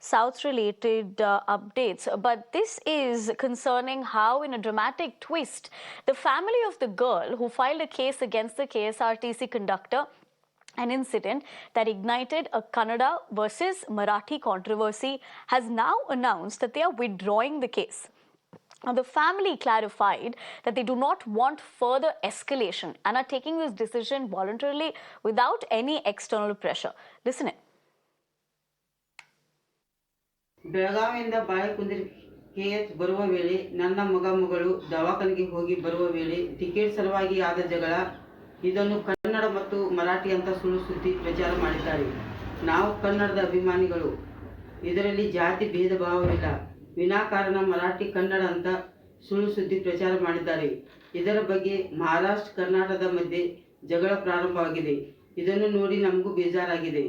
South-related updates, but this is concerning how, in a dramatic twist, the family of the girl who filed a case against the KSRTC conductor, an incident that ignited a Kannada versus Marathi controversy, has now announced that they are withdrawing the case. Now, the family clarified that they do not want further escalation and are taking this decision voluntarily without any external pressure. Listen in. ಬೆಳಗಾವಿಯಿಂದ Balekundri KH ಬರುವ ವೇಳೆ ನನ್ನ ಮಗಳು ದವಾಖಾನೆಗೆ ಹೋಗಿ ಬರುವ ವೇಳೆ ticket ಸಲುವಾಗಿ ಆದ ಜಗಳ. ಇದನ್ನು ಕನ್ನಡ ಮತ್ತು ಮರಾಠಿ ಅಂತ ಸುಳ್ಳು ಸುದ್ದಿ ಪ್ರಚಾರ ಮಾಡಿದ್ದಾರೆ. ನಾವು ಕನ್ನಡದ ಅಭಿಮಾನಿಗಳು, ಇದರಲ್ಲಿ ಜಾತಿ ಭೇದ ಭಾವವಿಲ್ಲ. ವಿನಾಕಾರಣ ಮರಾಠಿ ಕನ್ನಡ ಅಂತ ಸುಳ್ಳು ಸುದ್ದಿ ಪ್ರಚಾರ ಮಾಡಿದ್ದಾರೆ. ಇದರ ಬಗ್ಗೆ ಮಹಾರಾಷ್ಟ್ರ ಕರ್ನಾಟಕದ ಮಧ್ಯೆ ಜಗಳ ಪ್ರಾರಂಭವಾಗಿದೆ. ಇದನ್ನು ನೋಡಿ ನಮಗೂ ಬೇಜಾರಾಗಿದೆ.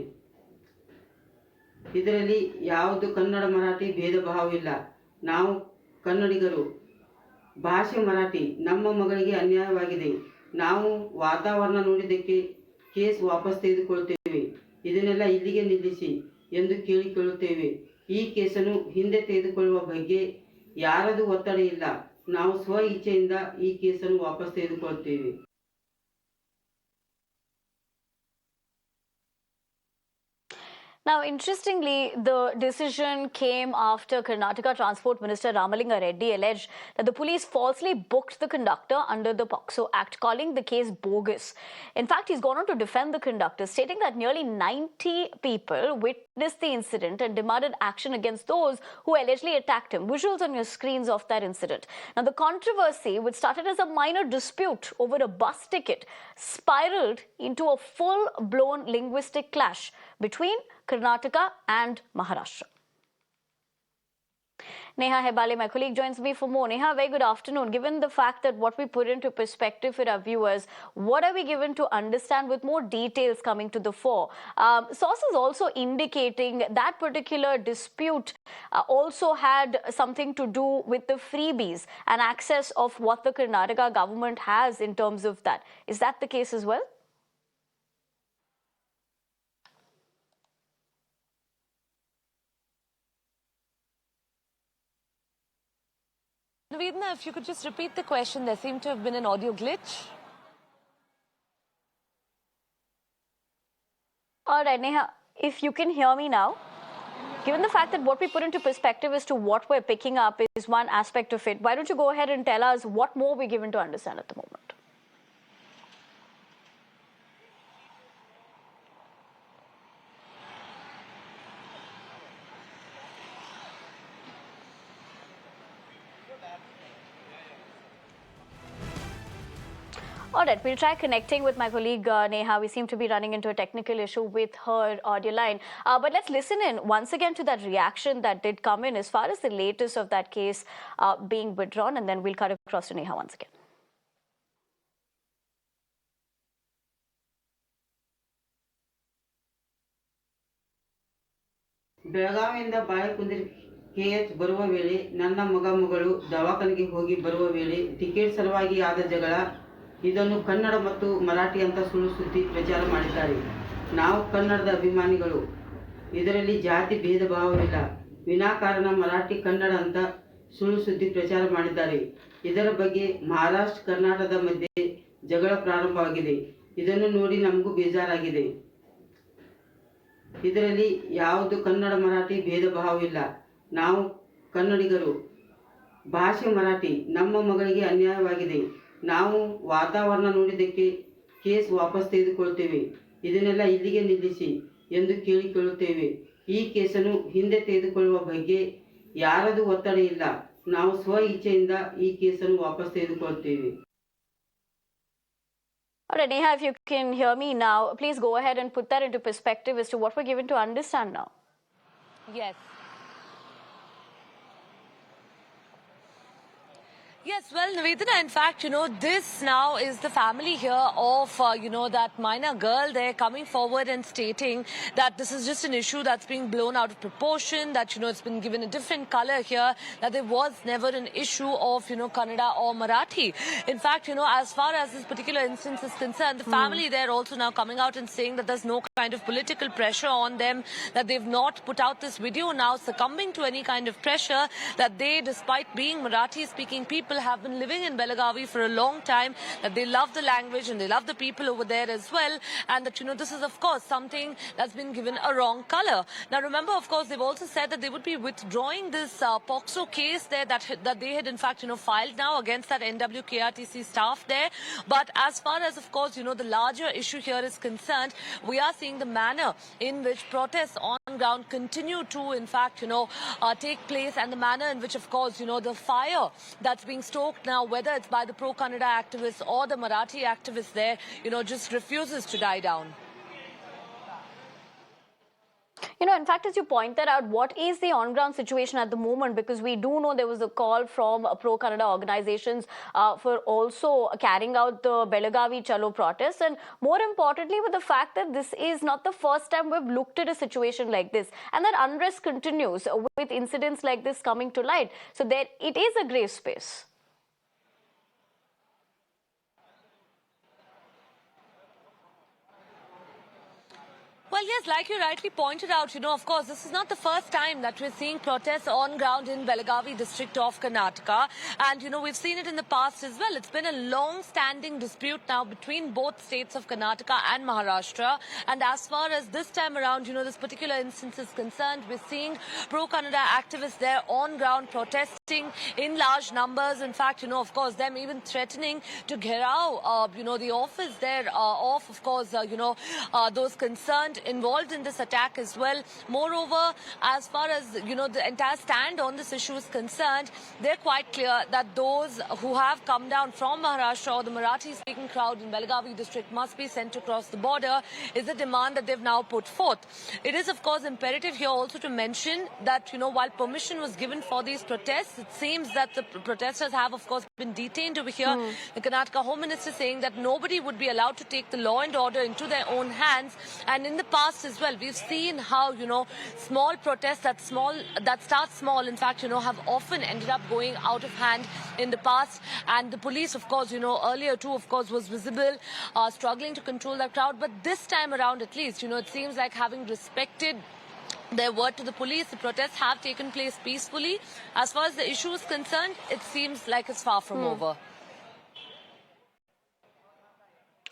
ಇದರಲ್ಲಿ ಯಾವುದು ಕನ್ನಡ ಮರಾಠಿ ಭೇದ ಭಾವವಿಲ್ಲ. ನಾವು ಕನ್ನಡಿಗರು, ಭಾಷೆ ಮರಾಠಿ. ನಮ್ಮ ಮಗಳಿಗೆ ಅನ್ಯಾಯವಾಗಿದೆ. ನಾವು ವಾತಾವರಣ ನೋಡಿದ್ದಕ್ಕೆ ಕೇಸ್ ವಾಪಸ್ ತೆಗೆದುಕೊಳ್ಳುತ್ತೇವೆ. ಇದನ್ನೆಲ್ಲ ಇಲ್ಲಿಗೆ ನಿಲ್ಲಿಸಿ ಎಂದು ಕೇಳಿಕೊಳ್ಳುತ್ತೇವೆ. ಈ ಕೇಸನ್ನು ಹಿಂದೆ ತೆಗೆದುಕೊಳ್ಳುವ ಬಗ್ಗೆ ಯಾರದು ಒತ್ತಡ ಇಲ್ಲ. ನಾವು ಸ್ವ ಇಚ್ಛೆಯಿಂದ ಈ ಕೇಸನ್ನು ವಾಪಸ್ ತೆಗೆದುಕೊಳ್ಳುತ್ತೇವೆ. Now, interestingly, the decision came after Karnataka Transport Minister Ramalinga Reddy alleged that the police falsely booked the conductor under the POCSO Act, calling the case bogus. In fact, he's gone on to defend the conductor, stating that nearly 90 people witnessed the incident and demanded action against those who allegedly attacked him. Visuals on your screens of that incident. Now, the controversy, which started as a minor dispute over a bus ticket, spiraled into a full-blown linguistic clash between Karnataka and Maharashtra. Neha Hebale, my colleague, joins me for more. Neha, very good afternoon. Given the fact that what we put into perspective for our viewers, what are we given to understand with more details coming to the fore? Sources also indicating that particular dispute also had something to do with the freebies and access of what the Karnataka government has in terms of that. Is that the case as well? Nivedana, if you could just repeat the question, there seemed to have been an audio glitch. All right, Neha, if you can hear me now, given the fact that what we put into perspective as to what we're picking up is one aspect of it, why don't you go ahead and tell us what more we're given to understand at the moment? All right, we'll try connecting with my colleague Neha. We seem to be running into a technical issue with her audio line. But let's listen in once again to that reaction that did come in as far as the latest of that case being withdrawn, and then we'll cut across to Neha once again. ಬೆಳಗಾವಿಯಿಂದ Balekundri KH ಬರುವ ವೇಳೆ ನನ್ನ ಮಗಳು ದವಾಖಾನೆಗೆ ಹೋಗಿ ಬರುವ ವೇಳೆ ticket ಸಲುವಾಗಿ ಆದ ಜಗಳ. ಇದನ್ನು ಕನ್ನಡ ಮತ್ತು ಮರಾಠಿ ಅಂತ ಸುಳ್ಳು ಸುದ್ದಿ ಪ್ರಚಾರ ಮಾಡಿದ್ದಾರೆ. ನಾವು ಕನ್ನಡದ ಅಭಿಮಾನಿಗಳು, ಇದರಲ್ಲಿ ಜಾತಿ ಭೇದ ಭಾವವಿಲ್ಲ. ವಿನಾಕಾರಣ ಮರಾಠಿ ಕನ್ನಡ ಅಂತ ಸುಳ್ಳು ಸುದ್ದಿ ಪ್ರಚಾರ ಮಾಡಿದ್ದಾರೆ. ಇದರ ಬಗ್ಗೆ ಮಹಾರಾಷ್ಟ್ರ ಕರ್ನಾಟಕದ ಮಧ್ಯೆ ಜಗಳ ಪ್ರಾರಂಭವಾಗಿದೆ. ಇದನ್ನು ನೋಡಿ ನಮಗೂ ಬೇಜಾರಾಗಿದೆ. ಇದರಲ್ಲಿ ಯಾವುದು ಕನ್ನಡ ಮರಾಠಿ ಭೇದ ಭಾವವಿಲ್ಲ. ನಾವು ಕನ್ನಡಿಗರು, ಭಾಷೆ ಮರಾಠಿ. ನಮ್ಮ ಮಗಳಿಗೆ ಅನ್ಯಾಯವಾಗಿದೆ. ನಾವು ವಾತಾವರಣ ನೋಡಿದ್ದಕ್ಕೆ ಕೇಸ್ ವಾಪಸ್ ತೆಗೆದುಕೊಳ್ಳುತ್ತೇವೆ. ಇದನ್ನೆಲ್ಲ ಇಲ್ಲಿಗೆ ನಿಲ್ಲಿಸಿ ಎಂದು ಕೇಳಿಕೊಳ್ಳುತ್ತೇವೆ. ಈ ಕೇಸನ್ನು ಹಿಂದೆ ತೆಗೆದುಕೊಳ್ಳುವ ಬಗ್ಗೆ ಯಾರದು ಒತ್ತಡ ಇಲ್ಲ. ನಾವು ಸ್ವ ಇಚ್ಛೆಯಿಂದ ಈ ಕೇಸನ್ನು ವಾಪಸ್ ತೆಗೆದುಕೊಳ್ಳುತ್ತೇವೆ. All right, Neha, if you can hear me now, please go ahead and put that into perspective as to what we're given to understand now. Yes. Yes, well, Nivedana, in fact, this now is the family here of, that minor girl there coming forward and stating that this is just an issue that's being blown out of proportion, that, it's been given a different color here, that there was never an issue of, Kannada or Marathi. In fact, as far as this particular instance is concerned, the family there also now coming out and saying that there's no kind of political pressure on them, that they've not put out this video now succumbing to any kind of pressure, that they, despite being Marathi-speaking people, have been living in Belagavi for a long time, that they love the language and they love the people over there as well, and that, this is, of course, something that's been given a wrong color. Now, remember, of course, they've also said that they would be withdrawing this POXO case there that they had, in fact, filed now against that NWKRTC staff there. But as far as, of course, the larger issue here is concerned, we are seeing the manner in which protests on ground continue to, in fact, take place, and the manner in which, of course, the fire that's being stoked now, whether it's by the pro-Kannada activists or the Marathi activists there, just refuses to die down. In fact, as you pointed out, what is the on-ground situation at the moment? Because we do know there was a call from pro-Kannada organizations for also carrying out the Belagavi Chalo protest. And more importantly, with the fact that this is not the first time we've looked at a situation like this. And that unrest continues with incidents like this coming to light. So there, it is a grey space. Well, yes, like you rightly pointed out, of course, this is not the first time that we're seeing protests on ground in Belagavi district of Karnataka. And, we've seen it in the past as well. It's been a long-standing dispute now between both states of Karnataka and Maharashtra. And as far as this time around, this particular instance is concerned, we're seeing pro-Kannada activists there on ground protesting in large numbers. In fact, of course, them even threatening to gherao, the office there of course, those concerned involved in this attack as well. Moreover, as far as, the entire stand on this issue is concerned, they're quite clear that those who have come down from Maharashtra or the Marathi-speaking crowd in Belagavi district must be sent across the border is a demand that they've now put forth. It is, of course, imperative here also to mention that, while permission was given for these protests, it seems that the protesters have, of course, been detained over here. The Karnataka Home Minister saying that nobody would be allowed to take the law and order into their own hands. And in the past as well, we've seen how, small protests that start small, in fact, have often ended up going out of hand in the past. And the police, of course, earlier too, of course, was visible, struggling to control that crowd. But this time around, at least, it seems like having respected their word to the police, the protests have taken place peacefully. As far as the issue is concerned, it seems like it's far from over.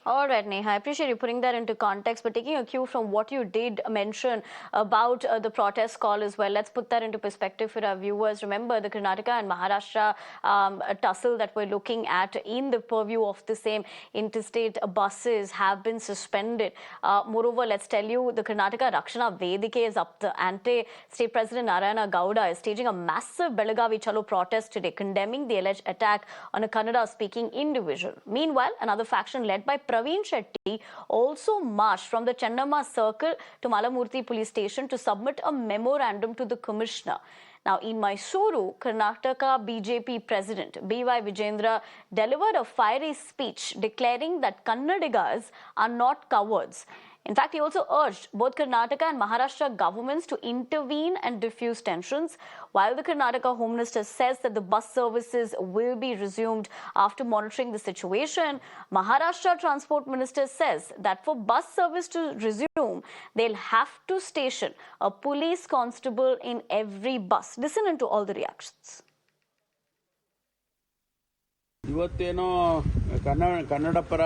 All right, Neha, I appreciate you putting that into context, but taking a cue from what you did mention about the protest call as well, let's put that into perspective for our viewers. Remember, the Karnataka and Maharashtra tussle that we're looking at in the purview of the same, interstate buses have been suspended. Moreover, let's tell you, the Karnataka Rakshana Vedike is up the ante. State President Narayana Gowda is staging a massive Belagavi Chalo protest today, condemning the alleged attack on a Kannada-speaking individual. Meanwhile, another faction led by Praveen Shetty also marched from the Chennamma Circle to Malamurthy Police Station to submit a memorandum to the Commissioner. Now, in Mysuru, Karnataka BJP President B.Y. Vijayendra delivered a fiery speech declaring that Kannadigas are not cowards. In fact, he also urged both Karnataka and Maharashtra governments to intervene and diffuse tensions, while the Karnataka Home Minister says that the bus services will be resumed after monitoring the situation. Maharashtra Transport Minister says that for bus service to resume, they'll have to station a police constable in every bus. Listen into all the reactions. ಇವತ್ತೇನೋ ಕನ್ನಡ ಪರ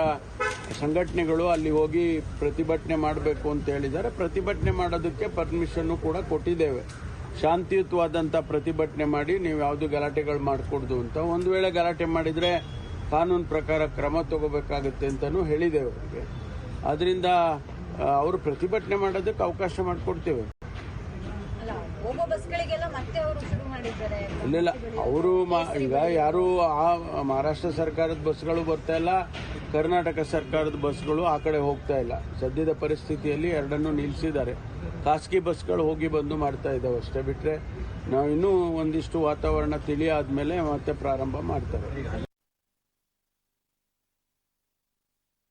ಸಂಘಟನೆಗಳು ಅಲ್ಲಿ ಹೋಗಿ ಪ್ರತಿಭಟನೆ ಮಾಡಬೇಕು ಅಂತ ಹೇಳಿದ್ದಾರೆ. ಪ್ರತಿಭಟನೆ ಮಾಡೋದಕ್ಕೆ ಪರ್ಮಿಷನ್ ಕೂಡ ಕೊಟ್ಟಿದ್ದೇವೆ. ಶಾಂತಿಯುತವಾದಂಥ ಪ್ರತಿಭಟನೆ ಮಾಡಿ ನೀವು ಯಾವುದು ಗಲಾಟೆಗಳು ಮಾಡಿಕೊಡ್ದು ಅಂತ. ಒಂದು ವೇಳೆ ಗಲಾಟೆ ಮಾಡಿದರೆ ಕಾನೂನು ಪ್ರಕಾರ ಕ್ರಮ ತಗೋಬೇಕಾಗುತ್ತೆ ಅಂತಲೂ ಹೇಳಿದ್ದೇವೆ ಅವರಿಗೆ. ಅದರಿಂದ ಅವರು ಪ್ರತಿಭಟನೆ ಮಾಡೋದಕ್ಕೆ ಅವಕಾಶ ಮಾಡಿಕೊಡ್ತೇವೆ. ಇಲ್ಲ ಅವರು ಈಗ ಯಾರು ಮಹಾರಾಷ್ಟ್ರ ಸರ್ಕಾರದ ಬಸ್ಗಳು ಬರ್ತಾ ಇಲ್ಲ, ಕರ್ನಾಟಕ ಸರ್ಕಾರದ ಬಸ್ಗಳು ಆ ಕಡೆ ಹೋಗ್ತಾ ಇಲ್ಲ. ಸದ್ಯದ ಪರಿಸ್ಥಿತಿಯಲ್ಲಿ ಎರಡನ್ನೂ ನಿಲ್ಲಿಸಿದ್ದಾರೆ. ಖಾಸಗಿ ಬಸ್ಗಳು ಹೋಗಿ ಬಂದು ಮಾಡ್ತಾ ಇದ್ದಾವೆ ಅಷ್ಟೇ ಬಿಟ್ಟರೆ ನಾವು ಇನ್ನೂ ಒಂದಿಷ್ಟು ವಾತಾವರಣ ತಿಳಿಯಾದ್ಮೇಲೆ ಮತ್ತೆ ಪ್ರಾರಂಭ ಮಾಡ್ತಾರೆ.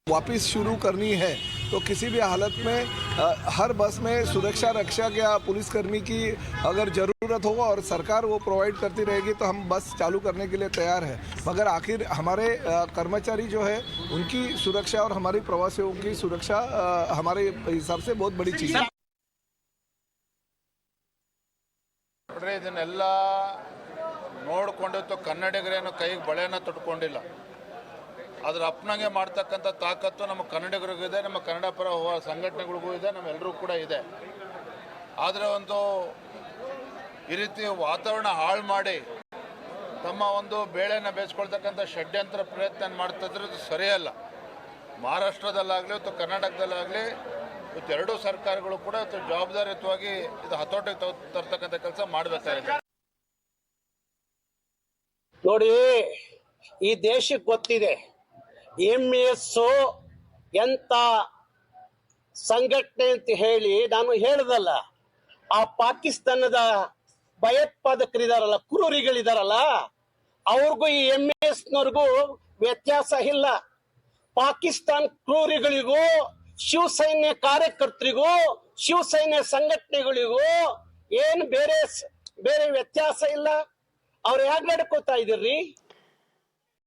वापिस शुरू करनी है तो किसी भी हालत में हर बस में सुरक्षा रक्षक या पुलिसकर्मी की अगर ज़रूरत होगा और सरकार वो प्रोवाइड करती रहेगी तो हम बस चालू करने के लिए तैयार है। मगर आखिर हमारे कर्मचारी जो है उनकी सुरक्षा और हमारे प्रवासियों की सुरक्षा हमारे हिसाब से बहुत बड़ी चीज़ है। ಇದನ್ನೆಲ್ಲ ನೋಡಿಕೊಂಡಿತ್ತು ಕನ್ನಡಿಗರೇನು ಕೈಗೆ ಬಳೆನ ತೊಟ್ಕೊಂಡಿಲ್ಲ. ಅದ್ರ ಅಪ್ಪನಂಗೆ ಮಾಡ್ತಕ್ಕಂಥ ತಾಕತ್ತು ನಮ್ಮ ಕನ್ನಡಿಗರಿಗೂ ಇದೆ, ನಮ್ಮ ಕನ್ನಡ ಪರ ಸಂಘಟನೆಗಳಿಗೂ ಇದೆ, ನಮ್ಮೆಲ್ಲರೂ ಕೂಡ ಇದೆ. ಆದರೆ ಒಂದು ಈ ರೀತಿ ವಾತಾವರಣ ಹಾಳು ಮಾಡಿ ತಮ್ಮ ಒಂದು ಬೇಳೆನ ಬೇಯಿಸ್ಕೊಳ್ತಕ್ಕಂಥ ಷಡ್ಯಂತ್ರ ಪ್ರಯತ್ನ ಮಾಡ್ತಿದ್ರೆ ಇದು ಸರಿಯಲ್ಲ. ಮಹಾರಾಷ್ಟ್ರದಲ್ಲಾಗಲಿ ಅಥವಾ ಕರ್ನಾಟಕದಲ್ಲಾಗಲಿ ಇವತ್ತು ಎರಡೂ ಸರ್ಕಾರಗಳು ಕೂಡ ಇವತ್ತು ಜವಾಬ್ದಾರಿಯುತವಾಗಿ ಇದು ಹತೋಟಿಗೆ ತರ್ತಕ್ಕಂಥ ಕೆಲಸ ಮಾಡಬೇಕಾಗಿದೆ. ನೋಡಿ, ಈ ದೇಶಕ್ಕೆ ಗೊತ್ತಿದೆ MES ಎಂತ ಸಂಘಟನೆ ಅಂತ ಹೇಳಿ. ನಾನು ಹೇಳದಲ್ಲ, ಆ ಪಾಕಿಸ್ತಾನದ ಭಯೋತ್ಪಾದಕರಿದಾರಲ್ಲ, ಕ್ರೂರಿಗಳಿದಾರಲ್ಲ, ಅವ್ರಿಗೂ ಈ MESನವ್ರಿಗೂ ವ್ಯತ್ಯಾಸ ಇಲ್ಲ. ಪಾಕಿಸ್ತಾನ ಕ್ರೂರಿಗಳಿಗೂ ಶಿವಸೈನ್ಯ ಕಾರ್ಯಕರ್ತರಿಗೂ ಶಿವಸೈನ್ಯ ಸಂಘಟನೆಗಳಿಗೂ ಏನು ಬೇರೆ ವ್ಯತ್ಯಾಸ ಇಲ್ಲ. ಅವ್ರು ಯಾಕೆ ನಡ್ಕೋತಾ ಇದ್ದೀರಿ?